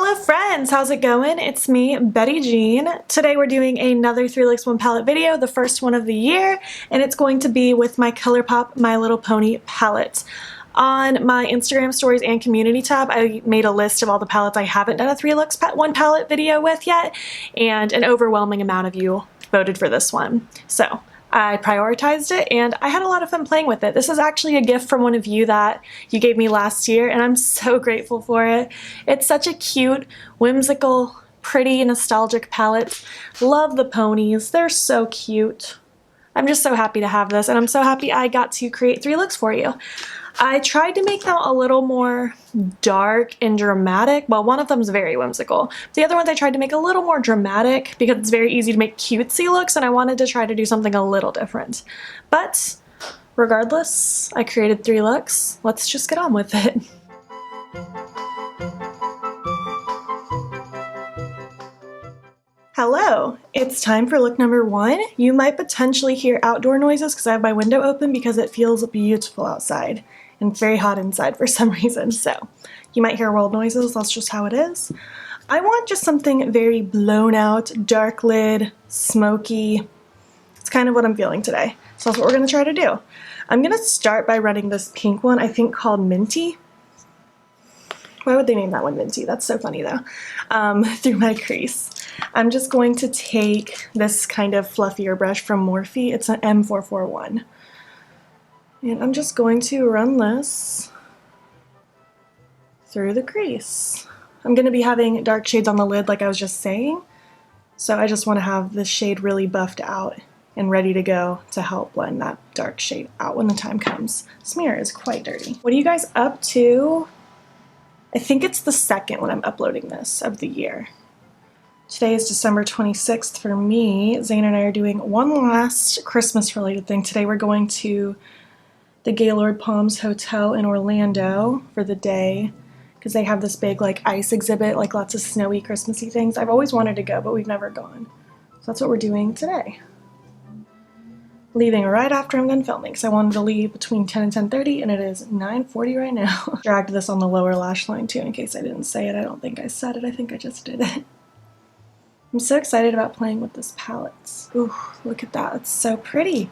Hello friends, how's it going? It's me, Betty Jean. Today we're doing another 3 Looks 1 Palette video, the first one of the year, and it's going to be with my Colourpop My Little Pony palette. On my Instagram stories and community tab, I made a list of all the palettes I haven't done a 3 Looks 1 palette video with yet, and an overwhelming amount of you voted for this one. So I prioritized it and I had a lot of fun playing with it. This is actually a gift from one of you that you gave me last year and I'm so grateful for it. It's such a cute, whimsical, pretty, nostalgic palette. Love the ponies. They're so cute. I'm just so happy to have this and I'm so happy I got to create 3 looks for you. I tried to make them a little more dark and dramatic. Well, one of them is very whimsical. The other ones I tried to make a little more dramatic because it's very easy to make cutesy looks and I wanted to try to do something a little different. But regardless, I created 3 looks. Let's just get on with it. Hello, it's time for look number 1. You might potentially hear outdoor noises because I have my window open because it feels beautiful outside and very hot inside for some reason. So you might hear world noises, that's just how it is. I want just something very blown out, dark lid, smoky. It's kind of what I'm feeling today. So that's what we're gonna try to do. I'm gonna start by running this pink one, I think called Minty. Why would they name that one Minty? That's so funny though. Through my crease. I'm just going to take this kind of fluffier brush from Morphe. It's an M441. And I'm just going to run this through the crease. I'm going to be having dark shades on the lid like I was just saying. So I just want to have this shade really buffed out and ready to go to help blend that dark shade out when the time comes. This mirror is quite dirty. What are you guys up to? I think it's the second when I'm uploading this of the year. Today is December 26th for me. Zane and I are doing one last Christmas related thing. Today we're going to the Gaylord Palms Hotel in Orlando for the day because they have this big like ice exhibit, like lots of snowy Christmassy things. I've always wanted to go, but we've never gone. So that's what we're doing today. Leaving right after I'm done filming because I wanted to leave between 10 and 10:30 and it is 9:40 right now. Dragged this on the lower lash line too in case I didn't say it. I don't think I said it. I think I just did it. I'm so excited about playing with this palette. Ooh, look at that. It's so pretty.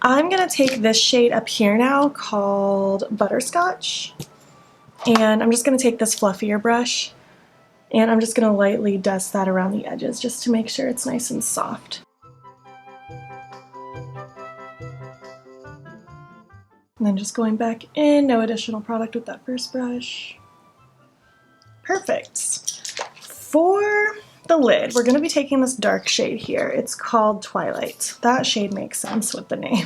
I'm going to take this shade up here now called Butterscotch. And I'm just going to take this fluffier brush and I'm just going to lightly dust that around the edges just to make sure it's nice and soft. And then just going back in, no additional product with that first brush. Perfect. For the lid, we're going to be taking this dark shade here. It's called Twilight. That shade makes sense with the name.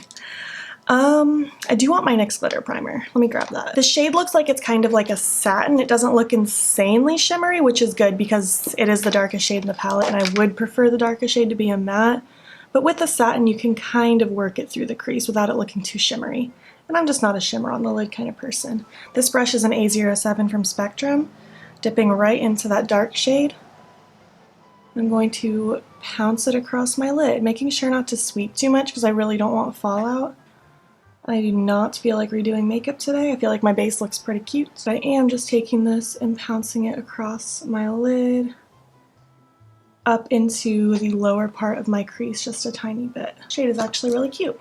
I do want my NYX glitter primer. Let me grab that. The shade looks like it's kind of like a satin. It doesn't look insanely shimmery, which is good because it is the darkest shade in the palette and I would prefer the darkest shade to be a matte. But with the satin, you can kind of work it through the crease without it looking too shimmery. And I'm just not a shimmer on the lid kind of person. This brush is an A07 from Spectrum, dipping right into that dark shade. I'm going to pounce it across my lid, making sure not to sweep too much because I really don't want fallout. I do not feel like redoing makeup today. I feel like my base looks pretty cute. So I am just taking this and pouncing it across my lid, up into the lower part of my crease just a tiny bit. The shade is actually really cute.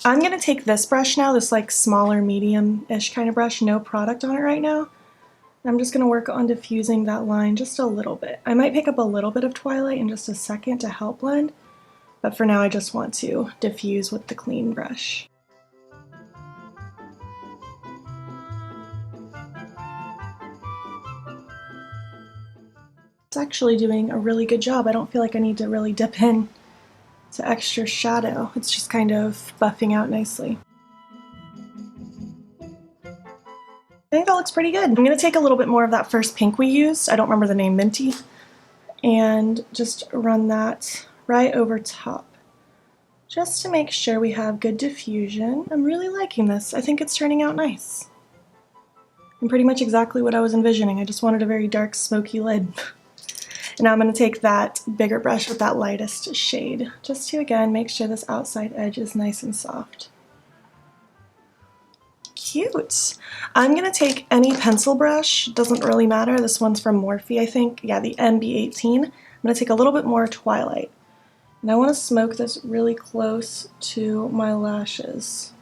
I'm going to take this brush now, this like smaller medium-ish kind of brush, no product on it right now. I'm just going to work on diffusing that line just a little bit. I might pick up a little bit of Twilight in just a second to help blend, but for now I just want to diffuse with the clean brush. It's actually doing a really good job. I don't feel like I need to really dip in to extra shadow. It's just kind of buffing out nicely. I think that looks pretty good. I'm going to take a little bit more of that first pink we used, I don't remember the name, Minty, and just run that right over top just to make sure we have good diffusion. I'm really liking this. I think it's turning out nice. And pretty much exactly what I was envisioning. I just wanted a very dark, smoky lid. And now I'm going to take that bigger brush with that lightest shade just to, again, make sure this outside edge is nice and soft. cute. I'm gonna take any pencil brush, doesn't really matter. This one's from Morphe, I think. Yeah, the NB18. I'm gonna take a little bit more Twilight. And I wanna smoke this really close to my lashes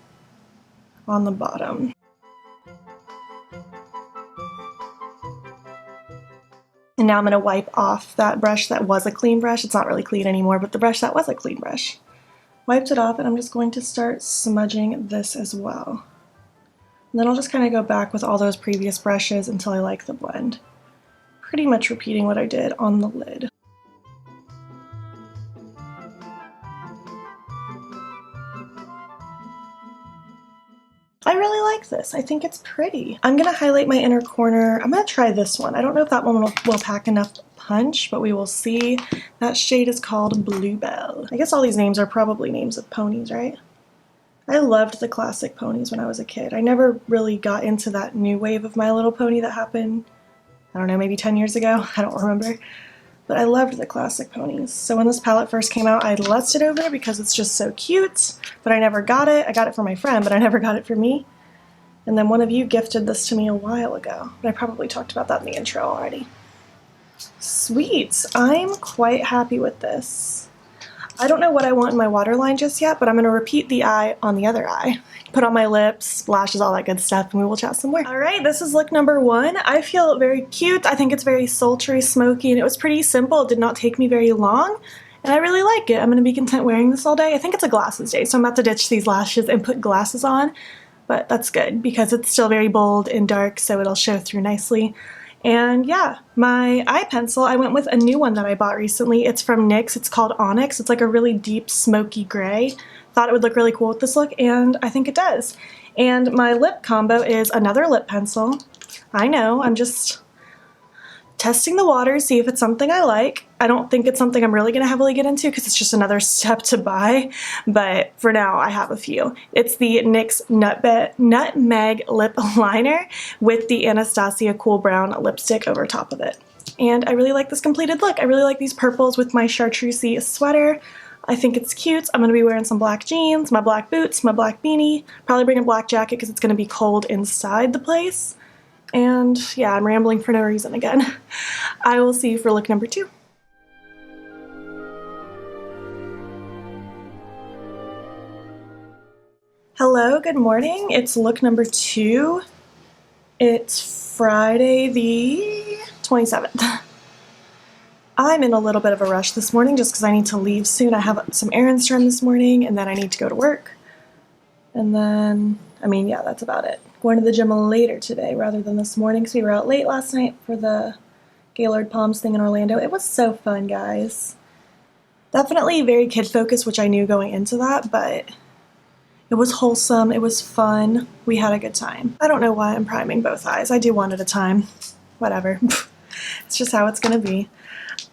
on the bottom. And now I'm gonna wipe off that brush that was a clean brush. It's not really clean anymore, but the brush that was a clean brush. Wiped it off, and I'm just going to start smudging this as well. And then I'll just kind of go back with all those previous brushes until I like the blend. Pretty much repeating what I did on the lid. I really like this. I think it's pretty. I'm gonna highlight my inner corner. I'm gonna try this one. I don't know if that one will pack enough punch, but we will see. That shade is called Bluebell. I guess all these names are probably names of ponies, right? I loved the classic ponies when I was a kid. I never really got into that new wave of My Little Pony that happened, I don't know, maybe 10 years ago. I don't remember. But I loved the classic ponies. So when this palette first came out, I lusted over it because it's just so cute, but I never got it. I got it for my friend, but I never got it for me. And then one of you gifted this to me a while ago, but I probably talked about that in the intro already. Sweet, I'm quite happy with this. I don't know what I want in my waterline just yet, but I'm gonna repeat the eye on the other eye. Put on my lips, lashes, all that good stuff, and we will chat some more. All right, this is look number one. I feel very cute. I think it's very sultry, smoky, and it was pretty simple. It did not take me very long, and I really like it. I'm gonna be content wearing this all day. I think it's a glasses day, so I'm about to ditch these lashes and put glasses on, but that's good because it's still very bold and dark, so it'll show through nicely. And yeah, my eye pencil, I went with a new one that I bought recently. It's from NYX. It's called Onyx. It's like a really deep smoky gray. Thought it would look really cool with this look, and I think it does. And my lip combo is another lip pencil. I know, I'm just testing the waters, see if it's something I like. I don't think it's something I'm really going to heavily get into because it's just another step to buy, but for now I have a few. It's the NYX Nutmeg Lip Liner with the Anastasia Cool Brown lipstick over top of it. And I really like this completed look. I really like these purples with my chartreusey sweater. I think it's cute. I'm going to be wearing some black jeans, my black boots, my black beanie, probably bring a black jacket because it's going to be cold inside the place. And yeah, I'm rambling for no reason again. I will see you for look number two. Hello, good morning. It's look number two. It's Friday the 27th. I'm in a little bit of a rush this morning just because I need to leave soon. I have some errands to run this morning and then I need to go to work. And then, I mean, yeah, that's about it. Going to the gym later today rather than this morning because we were out late last night for the Gaylord Palms thing in Orlando. It was so fun, guys. Definitely very kid-focused, which I knew going into that, but it was wholesome, it was fun, we had a good time. I don't know why I'm priming both eyes. I do one at a time. Whatever. It's just how it's gonna be.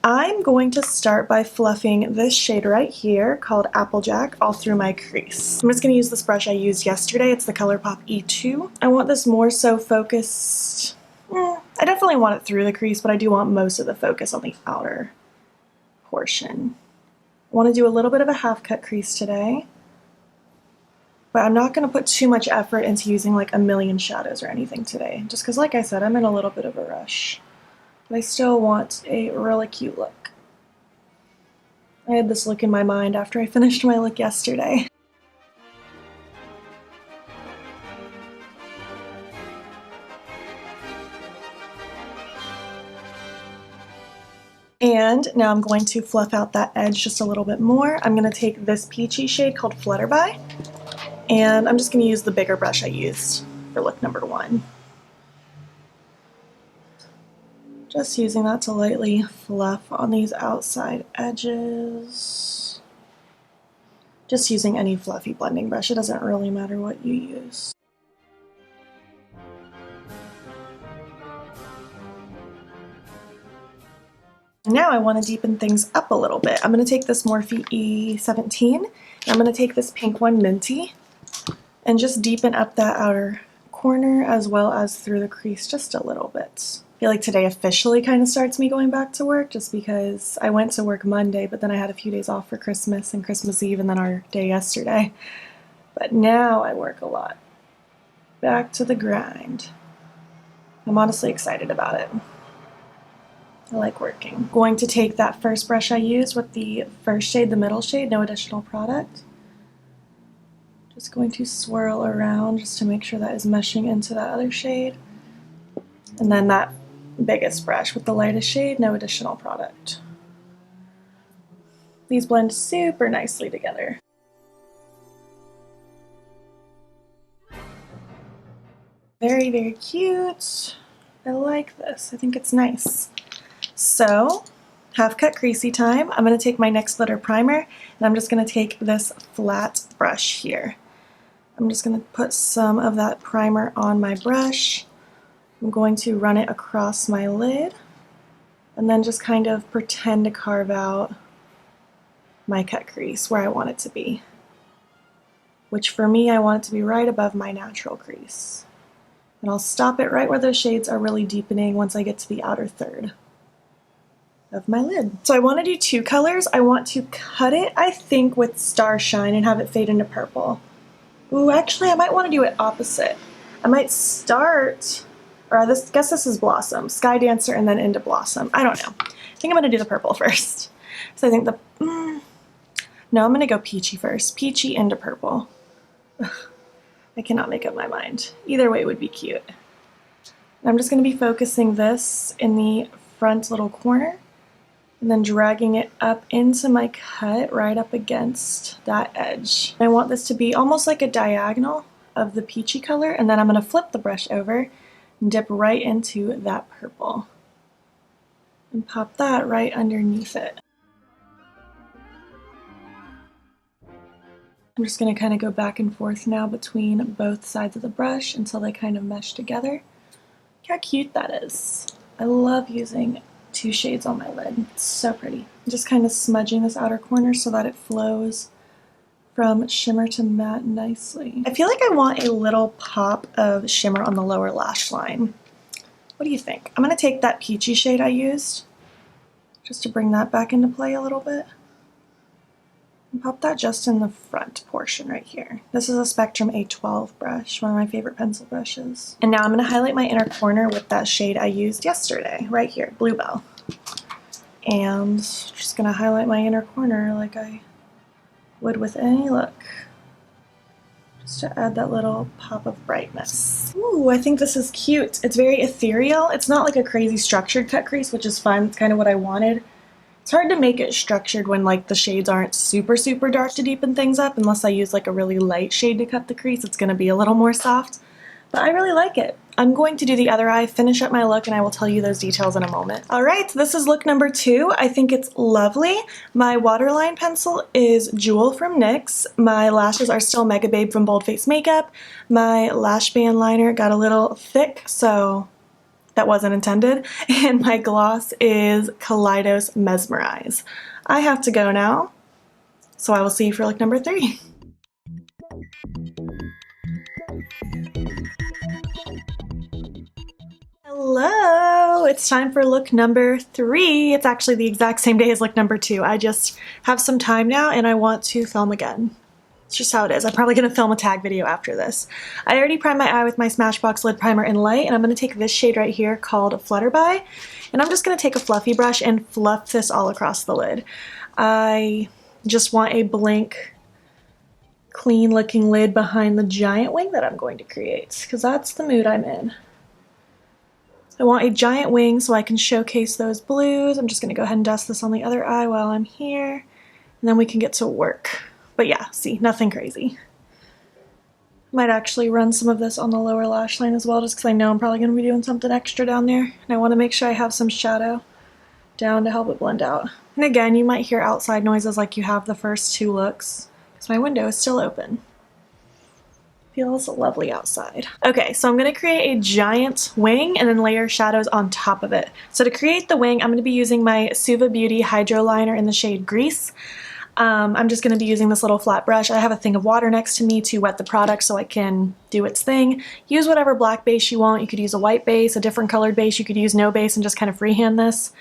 I'm going to start by fluffing this shade right here called Applejack all through my crease. I'm just going to use this brush I used yesterday. It's the Colourpop E2. I want this more so focused. I definitely want it through the crease, but I do want most of the focus on the outer portion. I want to do a little bit of a half cut crease today, but I'm not going to put too much effort into using like a million shadows or anything today, just because like I said, I'm in a little bit of a rush. But I still want a really cute look. I had this look in my mind after I finished my look yesterday. And now I'm going to fluff out that edge just a little bit more. I'm going to take this peachy shade called Flutterby, and I'm just going to use the bigger brush I used for look number one. Just using that to lightly fluff on these outside edges. Just using any fluffy blending brush. It doesn't really matter what you use. Now I want to deepen things up a little bit. I'm going to take this Morphe E17, and I'm going to take this pink one, Minty, and just deepen up that outer corner as well as through the crease just a little bit. I feel like today officially kind of starts me going back to work just because I went to work Monday, but then I had a few days off for Christmas and Christmas Eve and then our day yesterday. But now I work a lot. back to the grind. I'm honestly excited about it. I like working. Going to take that first brush I used with the first shade, the middle shade, no additional product. Just going to swirl around just to make sure that is meshing into that other shade. And then that biggest brush with the lightest shade, no additional product. These blend super nicely together. Very, very cute. I like this. I think it's nice. So, half cut creasy time. I'm going to take my NYX glitter primer and I'm just going to take this flat brush here. I'm just going to put some of that primer on my brush. I'm going to run it across my lid and then just kind of pretend to carve out my cut crease where I want it to be. Which for me, I want it to be right above my natural crease. And I'll stop it right where those shades are really deepening once I get to the outer third of my lid. So I want to do two colors. I want to cut it, I think, with Starshine and have it fade into purple. Ooh, actually, I might want to do it opposite. I might start, or guess this is Blossom, Sky Dancer, and then into Blossom. I don't know. I think I'm going to do the purple first. So I think no, I'm going to go peachy first. Peachy into purple. Ugh. I cannot make up my mind. Either way would be cute. I'm just going to be focusing this in the front little corner and then dragging it up into my cut right up against that edge. I want this to be almost like a diagonal of the peachy color, and then I'm going to flip the brush over and dip right into that purple and pop that right underneath it. I'm just going to kind of go back and forth now between both sides of the brush until they kind of mesh together. Look how cute that is. I love using two shades on my lid. It's so pretty. I'm just kind of smudging this outer corner so that it flows from shimmer to matte nicely. I feel like I want a little pop of shimmer on the lower lash line. What do you think? I'm going to take that peachy shade I used just to bring that back into play a little bit. And pop that just in the front portion right here. This is a Spectrum A12 brush, one of my favorite pencil brushes. And now I'm going to highlight my inner corner with that shade I used yesterday, right here, Bluebell. And just going to highlight my inner corner like I would with any look. Just to add that little pop of brightness. Ooh, I think this is cute. It's very ethereal. It's not like a crazy structured cut crease, which is fun. It's kind of what I wanted. It's hard to make it structured when like the shades aren't super dark to deepen things up. Unless I use like a really light shade to cut the crease, it's going to be a little more soft. But I really like it. I'm going to do the other eye, finish up my look, and I will tell you those details in a moment. Alright, this is look number 2. I think it's lovely. My waterline pencil is Jewel from NYX. My lashes are still Mega Babe from Bold Face Makeup. My lash band liner got a little thick, so that wasn't intended. And my gloss is Kaleidos Mesmerize. I have to go now, so I will see you for look number 3. Hello! It's time for look number 3. It's actually the exact same day as look number 2. I just have some time now and I want to film again. It's just how it is. I'm probably going to film a tag video after this. I already primed my eye with my Smashbox Lid Primer in Light, and I'm going to take this shade right here called Flutterby, and I'm just going to take a fluffy brush and fluff this all across the lid. I just want a blank, clean looking lid behind the giant wing that I'm going to create, because that's the mood I'm in. I want a giant wing so I can showcase those blues. I'm just going to go ahead and dust this on the other eye while I'm here, and then we can get to work. But yeah, see, nothing crazy. Might actually run some of this on the lower lash line as well, just because I know I'm probably going to be doing something extra down there. And I want to make sure I have some shadow down to help it blend out. And again, you might hear outside noises like you have the first 2 looks, because my window is still open. Feels lovely outside. Okay, so I'm going to create a giant wing and then layer shadows on top of it. So to create the wing, I'm going to be using my Suva Beauty Hydro Liner in the shade Grease. I'm just going to be using this little flat brush. I have a thing of water next to me to wet the product so it can do its thing. Use whatever black base you want. You could use a white base, a different colored base. You could use no base and just kind of freehand this.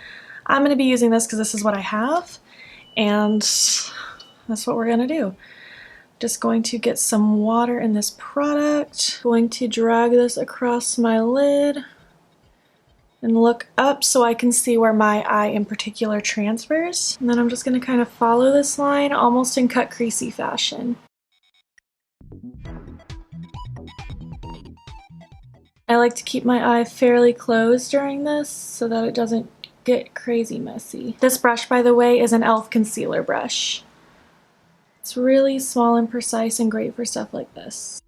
I'm going to be using this because this is what I have, and that's what we're going to do. Just going to get some water in this product. Going to drag this across my lid and look up so I can see where my eye in particular transfers. And then I'm just gonna kind of follow this line almost in cut creasy fashion. I like to keep my eye fairly closed during this so that it doesn't get crazy messy. This brush, by the way, is an e.l.f. concealer brush. It's really small and precise and great for stuff like this.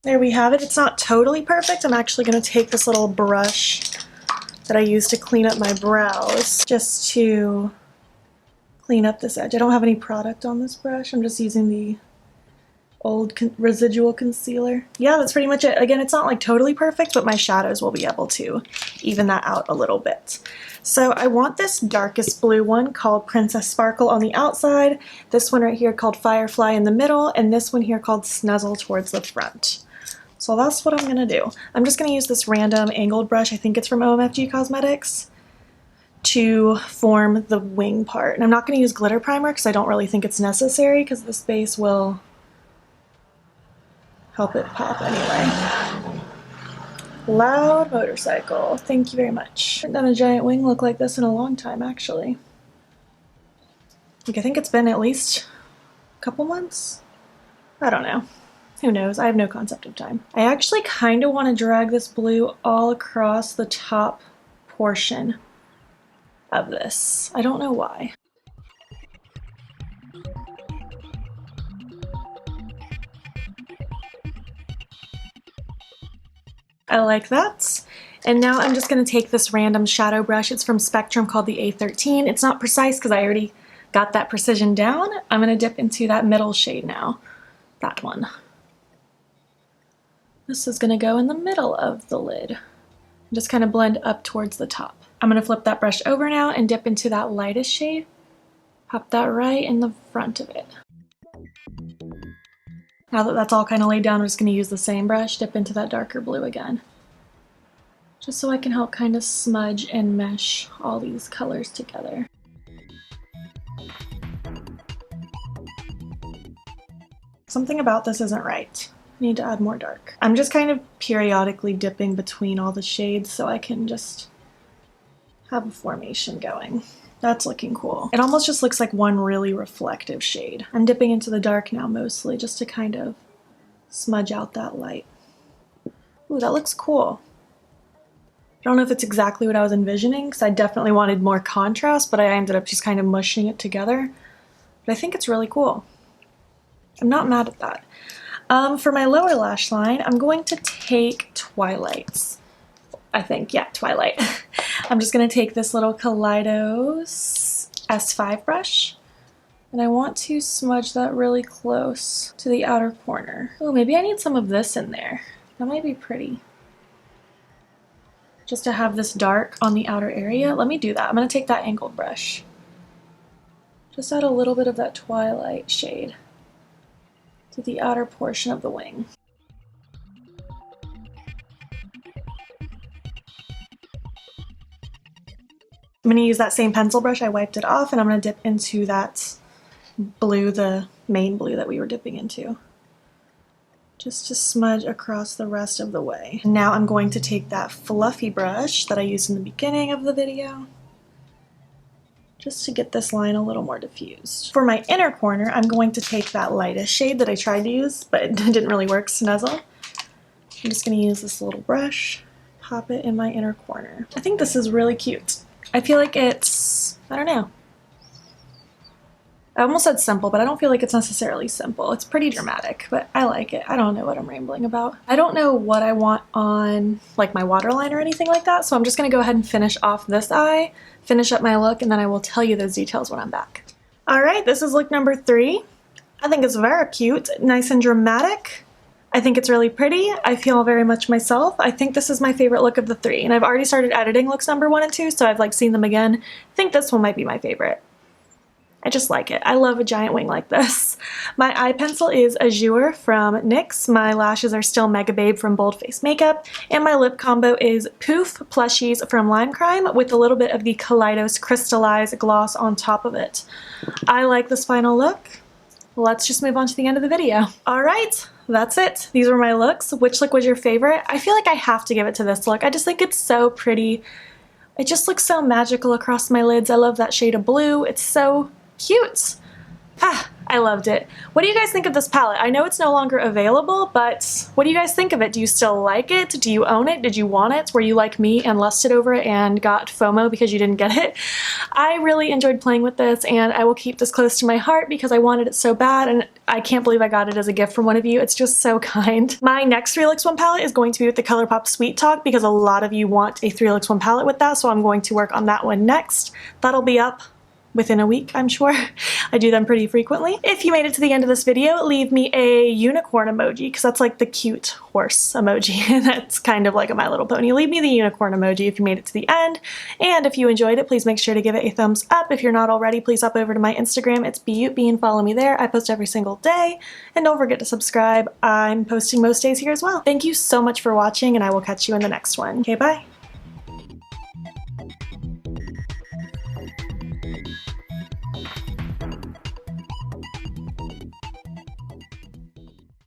There we have it. It's not totally perfect. I'm actually going to take this little brush that I use to clean up my brows just to clean up this edge. I don't have any product on this brush. I'm just using the old residual concealer. Yeah, that's pretty much it. Again, it's not like totally perfect, but my shadows will be able to even that out a little bit. So I want this darkest blue one called Princess Sparkle on the outside, this one right here called Firefly in the middle, and this one here called Snuzzle towards the front. So that's what I'm gonna do. I'm just gonna use this random angled brush, I think it's from OMFG Cosmetics, to form the wing part. And I'm not gonna use glitter primer because I don't really think it's necessary because this base will help it pop anyway. Loud motorcycle, thank you very much. I haven't done a giant wing look like this in a long time, actually. Like, I think it's been at least a couple months? I don't know. Who knows? I have no concept of time. I actually kind of want to drag this blue all across the top portion of this. I don't know why. I like that. And now I'm just going to take this random shadow brush. It's from Spectrum called the A13. It's not precise because I already got that precision down. I'm going to dip into that middle shade now. That one. This is going to go in the middle of the lid and just kind of blend up towards the top. I'm going to flip that brush over now and dip into that lightest shade. Pop that right in the front of it. Now that that's all kind of laid down, I'm just going to use the same brush, dip into that darker blue again. Just so I can help kind of smudge and mesh all these colors together. Something about this isn't right. I need to add more dark. I'm just kind of periodically dipping between all the shades so I can just have a formation going. That's looking cool. It almost just looks like one really reflective shade. I'm dipping into the dark now mostly just to kind of smudge out that light. Ooh, that looks cool. I don't know if it's exactly what I was envisioning because I definitely wanted more contrast, but I ended up just kind of mushing it together. But I think it's really cool. I'm not mad at that. For my lower lash line, I'm going to take Twilight's. I think, yeah, Twilight. I'm just going to take this little Kaleidos S5 brush, and I want to smudge that really close to the outer corner. Oh, maybe I need some of this in there. That might be pretty. Just to have this dark on the outer area. Let me do that. I'm going to take that angled brush. Just add a little bit of that Twilight shade to the outer portion of the wing. I'm going to use that same pencil brush. I wiped it off and I'm going to dip into that blue, the main blue that we were dipping into. Just to smudge across the rest of the way. Now I'm going to take that fluffy brush that I used in the beginning of the video, just to get this line a little more diffused. For my inner corner, I'm going to take that lightest shade that I tried to use, but it didn't really work, Snuzzle. I'm just going to use this little brush, pop it in my inner corner. I think this is really cute. I feel like it's, I don't know. I almost said simple, but I don't feel like it's necessarily simple. It's pretty dramatic, but I like it. I don't know what I'm rambling about. I don't know what I want on like my waterline or anything like that, so I'm just gonna go ahead and finish off this eye, finish up my look, and then I will tell you those details when I'm back. All right, this is look number 3. I think it's very cute, nice and dramatic. I think it's really pretty. I feel very much myself. I think this is my favorite look of the 3, and I've already started editing looks number 1 and 2, so I've like seen them again. I think this one might be my favorite. I just like it. I love a giant wing like this. My eye pencil is Azure from NYX. My lashes are still Mega Babe from Bold Face Makeup. And my lip combo is Poof Plushies from Lime Crime with a little bit of the Kaleidos Crystalize gloss on top of it. I like this final look. Let's just move on to the end of the video. All right, that's it. These were my looks. Which look was your favorite? I feel like I have to give it to this look. I just think it's so pretty. It just looks so magical across my lids. I love that shade of blue. It's so cute. Ah, I loved it. What do you guys think of this palette? I know it's no longer available, but what do you guys think of it? Do you still like it? Do you own it? Did you want it? Were you like me and lusted over it and got FOMO because you didn't get it? I really enjoyed playing with this, and I will keep this close to my heart because I wanted it so bad, and I can't believe I got it as a gift from one of you. It's just so kind. My next 3LX1 palette is going to be with the Colourpop Sweet Talk because a lot of you want a 3LX1 palette with that, so I'm going to work on that one next. That'll be up within a week, I'm sure. I do them pretty frequently. If you made it to the end of this video, leave me a unicorn emoji, because that's like the cute horse emoji. That's kind of like a My Little Pony. Leave me the unicorn emoji if you made it to the end. And if you enjoyed it, please make sure to give it a thumbs up. If you're not already, please hop over to my Instagram. It's beautbean. Follow me there. I post every single day. And don't forget to subscribe. I'm posting most days here as well. Thank you so much for watching, and I will catch you in the next one. Okay, bye.